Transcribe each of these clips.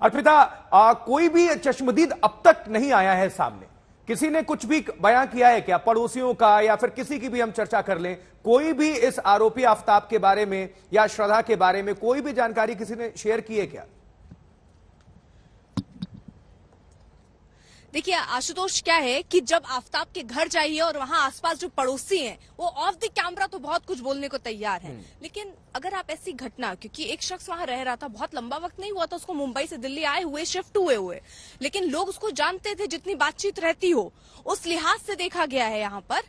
अर्पिता, कोई भी चश्मदीद अब तक नहीं आया है सामने, किसी ने कुछ भी बयां किया है क्या, पड़ोसियों का या फिर किसी की भी हम चर्चा कर लें, कोई भी इस आरोपी आफ्ताब के बारे में या श्रद्धा के बारे में कोई भी जानकारी किसी ने शेयर की है क्या? देखिए आशुतोष, क्या है कि जब आफ्ताब के घर जाइए और वहां आसपास जो पड़ोसी हैं वो ऑफ द कैमरा तो बहुत कुछ बोलने को तैयार हैं, लेकिन अगर आप ऐसी घटना, क्योंकि एक शख्स वहां रह रहा था, बहुत लंबा वक्त नहीं हुआ था उसको मुंबई से दिल्ली आए हुए, शिफ्ट हुए, लेकिन लोग उसको जानते थे, जितनी बातचीत रहती हो उस लिहाज से देखा गया है यहाँ पर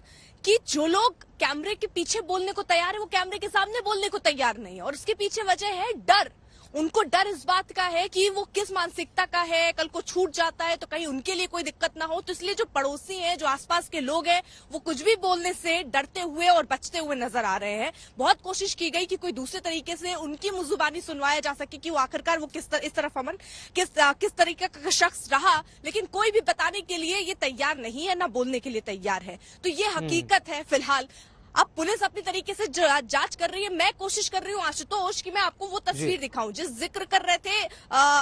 कि जो लोग कैमरे के पीछे बोलने को तैयार है वो कैमरे के सामने बोलने को तैयार नहीं है। और उसके पीछे वजह है डर। उनको डर इस बात का है कि वो किस मानसिकता का है, कल को छूट जाता है तो कहीं उनके लिए कोई दिक्कत ना हो। तो इसलिए जो पड़ोसी हैं, जो आसपास के लोग हैं, वो कुछ भी बोलने से डरते हुए और बचते हुए नजर आ रहे हैं। बहुत कोशिश की गई कि कोई दूसरे तरीके से उनकी मुजुबानी सुनवाया जा सके कि वो आखिरकार वो इस तरफ अमन किस तरीके का शख्स रहा, लेकिन कोई भी बताने के लिए ये तैयार नहीं है, ना बोलने के लिए तैयार है। तो ये हकीकत है फिलहाल। अब पुलिस अपनी तरीके से जांच कर रही है। मैं कोशिश कर रही हूँ आशुतोष कि मैं आपको वो तस्वीर दिखाऊं जिस जिक्र कर रहे थे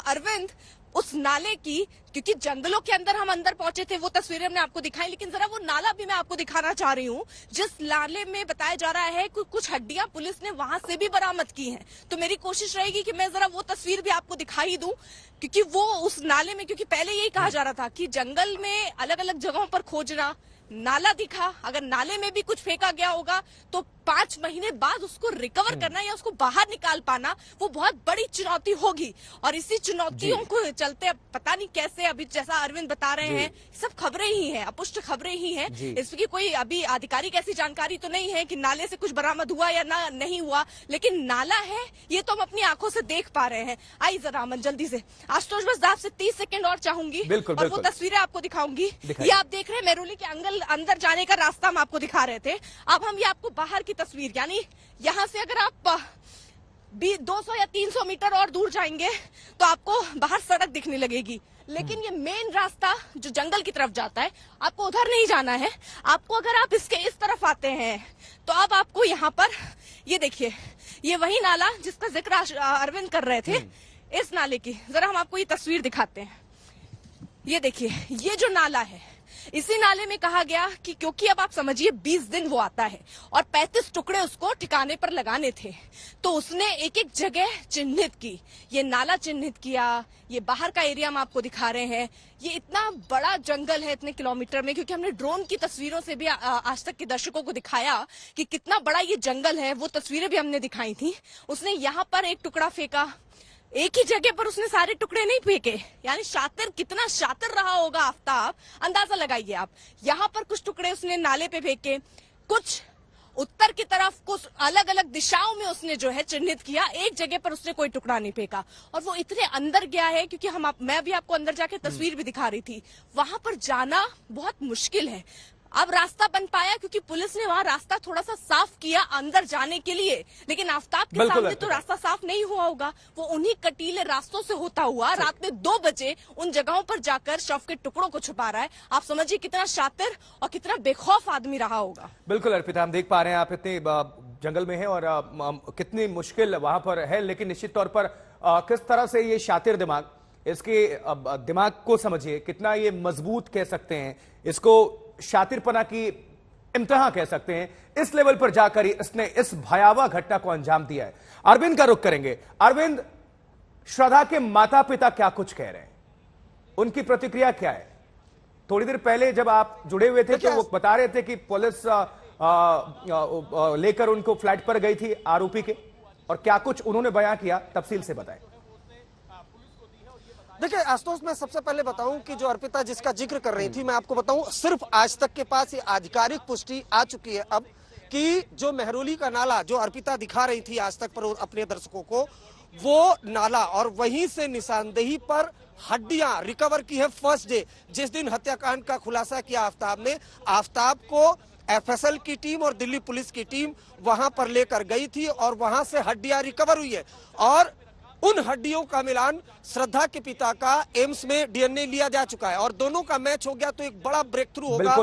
अरविंद, उस नाले की, क्योंकि जंगलों के अंदर हम अंदर पहुंचे थे, वो तस्वीरें हमने आपको दिखाई, लेकिन जरा वो नाला भी मैं आपको दिखाना चाह रही हूँ जिस नाले में बताया जा रहा है कि कुछ हड्डियां पुलिस ने वहां से भी बरामद की हैं। तो मेरी कोशिश रहेगी कि मैं जरा वो तस्वीर भी आपको दिखाई दूं, क्योंकि वो उस नाले में, क्योंकि पहले यही कहा जा रहा था कि जंगल में अलग अलग जगहों पर खोजना, नाला दिखा, अगर नाले में भी कुछ फेंका गया होगा तो 5 महीने बाद उसको रिकवर करना या उसको बाहर निकाल पाना वो बहुत बड़ी चुनौती होगी। और इसी चुनौतियों को चलते अब पता नहीं कैसे, अभी जैसा अरविंद बता रहे हैं, सब खबरें ही हैं, अपुष्ट खबरें ही हैं, इसकी कोई अभी आधिकारिक ऐसी जानकारी तो नहीं है कि नाले से कुछ बरामद हुआ या ना नहीं हुआ, लेकिन नाला है ये तो हम अपनी आंखों से देख पा रहे हैं। आई जरा अमन जल्दी से, आशुतोष बस आपसे 30 सेकंड और चाहूंगी और वो तस्वीरें आपको दिखाऊंगी। ये आप देख रहे हैं मेहरौली के अंदर जाने का रास्ता हम आपको दिखा रहे थे। अब हम ये आपको बाहर की तस्वीर, यानी यहाँ से अगर आप 200 या 300 मीटर और दूर जाएंगे तो आपको बाहर सड़क दिखने लगेगी, लेकिन ये मेन रास्ता जो जंगल की तरफ जाता है, आपको उधर नहीं जाना है। आपको अगर आप इसके इस तरफ आते हैं तो अब आपको यहाँ पर ये देखिए, ये वही नाला जिसका जिक्र अरविंद कर रहे थे, इस नाले की जरा हम आपको ये तस्वीर दिखाते हैं। ये देखिए, ये जो नाला है, इसी नाले में कहा गया कि क्योंकि अब आप समझिए 20 दिन वो आता है और 35 टुकड़े उसको ठिकाने पर लगाने थे, तो उसने एक एक जगह चिन्हित की, ये नाला चिन्हित किया, ये बाहर का एरिया हम आपको दिखा रहे हैं। ये इतना बड़ा जंगल है इतने किलोमीटर में, क्योंकि हमने ड्रोन की तस्वीरों से भी आज तक के दर्शकों को दिखाया कि कितना बड़ा ये जंगल है, वो तस्वीरें भी हमने दिखाई थी। उसने यहाँ पर एक टुकड़ा फेंका, एक ही जगह पर उसने सारे टुकड़े नहीं फेंके, यानी शातिर, कितना शातिर रहा होगा आफ्ताब, अंदाजा लगाइए आप। यहाँ पर कुछ टुकड़े उसने नाले पे फेंके, कुछ उत्तर की तरफ, कुछ अलग अलग दिशाओं में उसने जो है चिन्हित किया, एक जगह पर उसने कोई टुकड़ा नहीं फेंका। और वो इतने अंदर गया है, क्योंकि मैं भी आपको अंदर जाके तस्वीर भी दिखा रही थी, वहां पर जाना बहुत मुश्किल है। अब रास्ता बन पाया क्योंकि पुलिस ने वहां रास्ता थोड़ा सा साफ किया अंदर जाने के लिए, लेकिन आफ्ताब के सामने तो रास्ता साफ नहीं हुआ होगा। वो उन्हीं कटीले रास्तों से होता हुआ रात में 2 बजे उन जगहों पर जाकर शव के टुकड़ों को छुपा रहा है। आप समझिए कितना शातिर और कितना बेखौफ आदमी रहा होगा। बिल्कुल अर्पिता, हम देख पा रहे हैं आप इतने जंगल में हैं और कितनी मुश्किल वहां पर है, लेकिन निश्चित तौर पर किस तरह से ये शातिर दिमाग, इसके दिमाग को समझिए कितना ये मजबूत कह सकते हैं, इसको शातिरपना की इम्तिहान कह सकते हैं। इस लेवल पर जाकर इसने इस भयावह घटना को अंजाम दिया है। अरविंद का रुख करेंगे। अरविंद, श्रद्धा के माता पिता क्या कुछ कह रहे हैं, उनकी प्रतिक्रिया क्या है? थोड़ी देर पहले जब आप जुड़े हुए थे तो वो बता रहे थे कि पुलिस लेकर उनको फ्लैट पर गई थी आरोपी के, और क्या कुछ उन्होंने बयां किया, तफसील से बताएं। देखिए आशुतोष, मैं सबसे पहले बताऊं कि जो अर्पिता जिसका जिक्र कर रही थी, मैं आपको बताऊं सिर्फ आज तक के पास ये आधिकारिक पुष्टि आ चुकी है अब कि जो मेहरौली का नाला जो अर्पिता दिखा रही थी आज तक पर अपने दर्शकों को, वो नाला और वहीं से निशानदेही पर हड्डियां रिकवर की है फर्स्ट डे, जिस दिन हत्याकांड का खुलासा किया आफ्ताब ने। आफ्ताब को एफएसएल की टीम और दिल्ली पुलिस की टीम वहां पर लेकर गई थी और वहां से हड्डियां रिकवर हुई है। और उन हड्डियों का मिलान श्रद्धा के पिता का एम्स में डीएनए लिया जा चुका है और दोनों का मैच हो गया तो एक बड़ा ब्रेक थ्रू होगा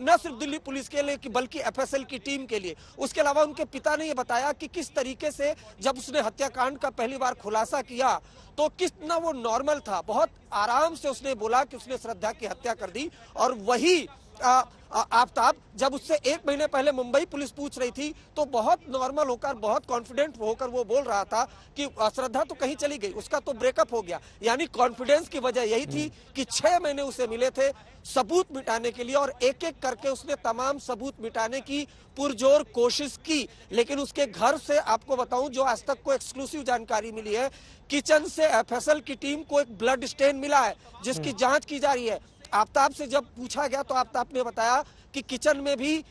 न सिर्फ दिल्ली पुलिस के लिए बल्कि एफएसएल की टीम के लिए। उसके अलावा उनके पिता ने यह बताया कि किस तरीके से जब उसने हत्याकांड का पहली बार खुलासा किया तो कितना वो नॉर्मल था, बहुत आराम से उसने बोला कि उसने श्रद्धा की हत्या कर दी। और वही आफ्ताब जब उससे 1 महीने पहले मुंबई पुलिस पूछ रही थी तो बहुत नॉर्मल होकर, बहुत कॉन्फिडेंट होकर वो बोल रहा था कि श्रद्धा तो कहीं चली गई, उसका तो ब्रेकअप हो गया। यानी कॉन्फिडेंस की वजह यही थी कि 6 महीने उसे मिले थे सबूत मिटाने के लिए और एक एक करके उसने तमाम सबूत मिटाने की पुरजोर कोशिश की। लेकिन उसके घर से आपको बताऊं, जो आज तक को एक्सक्लूसिव जानकारी मिली है, किचन से एफएसएल की टीम को एक ब्लड स्टेन मिला है जिसकी जांच की जा रही है। आफ्ताब से जब पूछा गया तो आफ्ताब ने बताया कि किचन में भी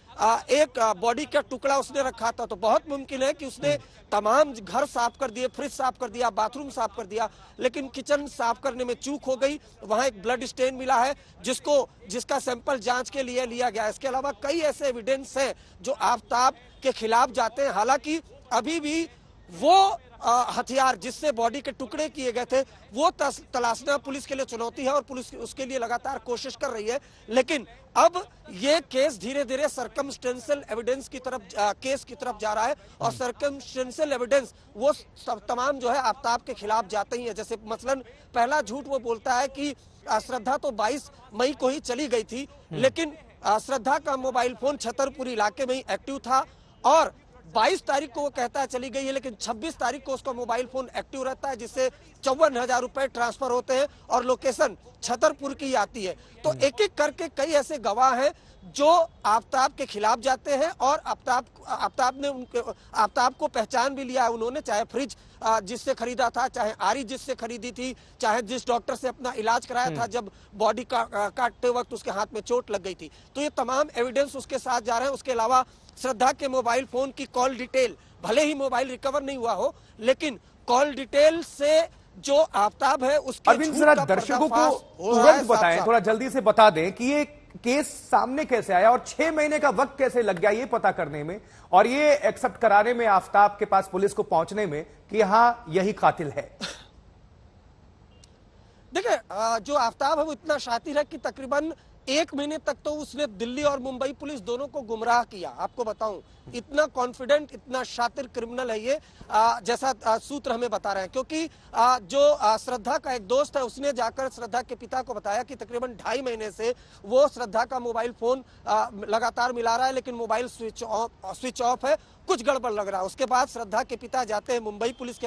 एक बॉडी का टुकड़ा उसने रखा था। तो बहुत मुमकिन है कि उसने तमाम घर साफ कर दिए, फ्रिज साफ कर दिया, बाथरूम साफ कर दिया, लेकिन किचन साफ करने में चूक हो गई। वहां एक ब्लड स्टेन मिला है जिसका सैंपल जांच के लिए लिया गया। इसके अलावा कई ऐसे एविडेंस हैं जो आफ्ताब के खिलाफ जाते हैं। हालांकि अभी भी वो हथियार जिससे बॉडी के टुकड़े किए गए थे वो तलाशना पुलिस के लिए चुनौती है और पुलिस उसके लिए लगातार कोशिश कर रही है। लेकिन अब ये केस धीरे धीरे सर्कमस्टेंशियल एविडेंस की तरफ केस की तरफ जा रहा है और सर्कमस्टेंशियल एविडेंस वो तमाम जो है आफ्ताब के खिलाफ जाते ही है। जैसे मसलन पहला झूठ वो बोलता है कि श्रद्धा तो 22 मई को ही चली गई थी, लेकिन श्रद्धा का मोबाइल फोन छतरपुर इलाके में ही एक्टिव था और 22 तारीख को वो कहता है चली गई है, लेकिन 26 तारीख को उसका मोबाइल फोन एक्टिव रहता है जिससे 54,000 रुपए ट्रांसफर होते हैं और लोकेशन छतरपुर की आती है। तो एक एक करके कई ऐसे गवाह हैं जो आफ्ताब के खिलाफ जाते हैं और आफ्ताब को पहचान भी लिया है उन्होंने, चाहे फ्रिज जिससे खरीदा था, चाहे आरी जिससे खरीदी थी, चाहे जिस डॉक्टर से अपना इलाज कराया था जब बॉडी काटते वक्त उसके हाथ में चोट लग गई थी। तो ये तमाम एविडेंस उसके साथ जा रहे हैं। उसके अलावा श्रद्धा के मोबाइल फोन की कॉल डिटेल, भले ही मोबाइल रिकवर नहीं हुआ हो, लेकिन कॉल डिटेल से जो आफ्ताब है उसके अरविंद जरा दर्शकों को तुरंत बताएं, थोड़ा जल्दी से बता दें कि ये केस सामने कैसे आया और 6 महीने का वक्त कैसे लग गया ये पता करने में और ये एक्सेप्ट कराने में आफ्ताब के पास पुलिस को पहुंचने में कि हां यही कातिल है। देखिए, जो आफ्ताब है वो इतना शातिर है कि तकरीबन 1 महीने तक तो उसने दिल्ली और मुंबई पुलिस दोनों को गुमराह किया। आपको बताऊं, इतना कॉन्फिडेंट, इतना शातिर क्रिमिनल है ये, जैसा सूत्र हमें बता रहे हैं। क्योंकि जो श्रद्धा का एक दोस्त है उसने जाकर श्रद्धा के पिता को बताया कि तकरीबन 2.5 महीने से वो श्रद्धा का मोबाइल फोन लगातार मिला रहा है, लेकिन मोबाइल स्विच ऑफ है, कुछ गड़बड़ लग रहा है। उसके बाद श्रद्धा के पिता जाते हैं मुंबई पुलिस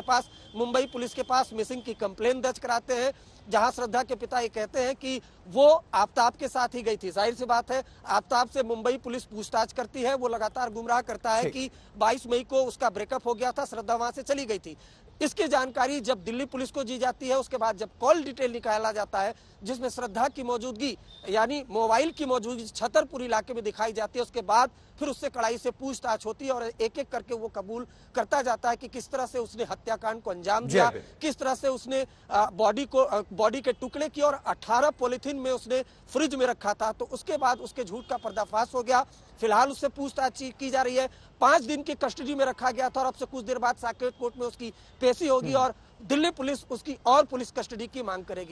के पास मिसिंग की कंप्लेन दर्ज कराते हैं, जहां श्रद्धा के पिता ये कहते हैं कि वो आफ्ताब के साथ ही गई थी। जाहिर सी बात है, आफ्ताब से मुंबई पुलिस पूछताछ करती है, वो लगातार गुमराह करता है कि 22 मई को उसका ब्रेकअप हो गया था, श्रद्धा वहां से चली गई थी। इसकी जानकारी जब दिल्ली पुलिस को दी जाती है, उसके बाद जब कॉल डिटेल निकाला जाता है जिसमें श्रद्धा की मौजूदगी यानी मोबाइल की मौजूदगी छतरपुर इलाके में दिखाई जाती है, उसके बाद फिर उससे कड़ाई से पूछताछ होती है और एक एक करके वो कबूल करता जाता है कि किस तरह से उसने हत्याकांड को अंजाम दिया, किस तरह से उसने बॉडी के टुकड़े किए और 18 पॉलीथीन में उसने फ्रिज में रखा था। तो उसके बाद उसके झूठ का पर्दाफाश हो गया। फिलहाल उससे पूछताछ की जा रही है। 5 दिन की कस्टडी में रखा गया था और अब से कुछ देर बाद साकेत कोर्ट में उसकी पेशी होगी और दिल्ली पुलिस उसकी और पुलिस कस्टडी की मांग करेगी।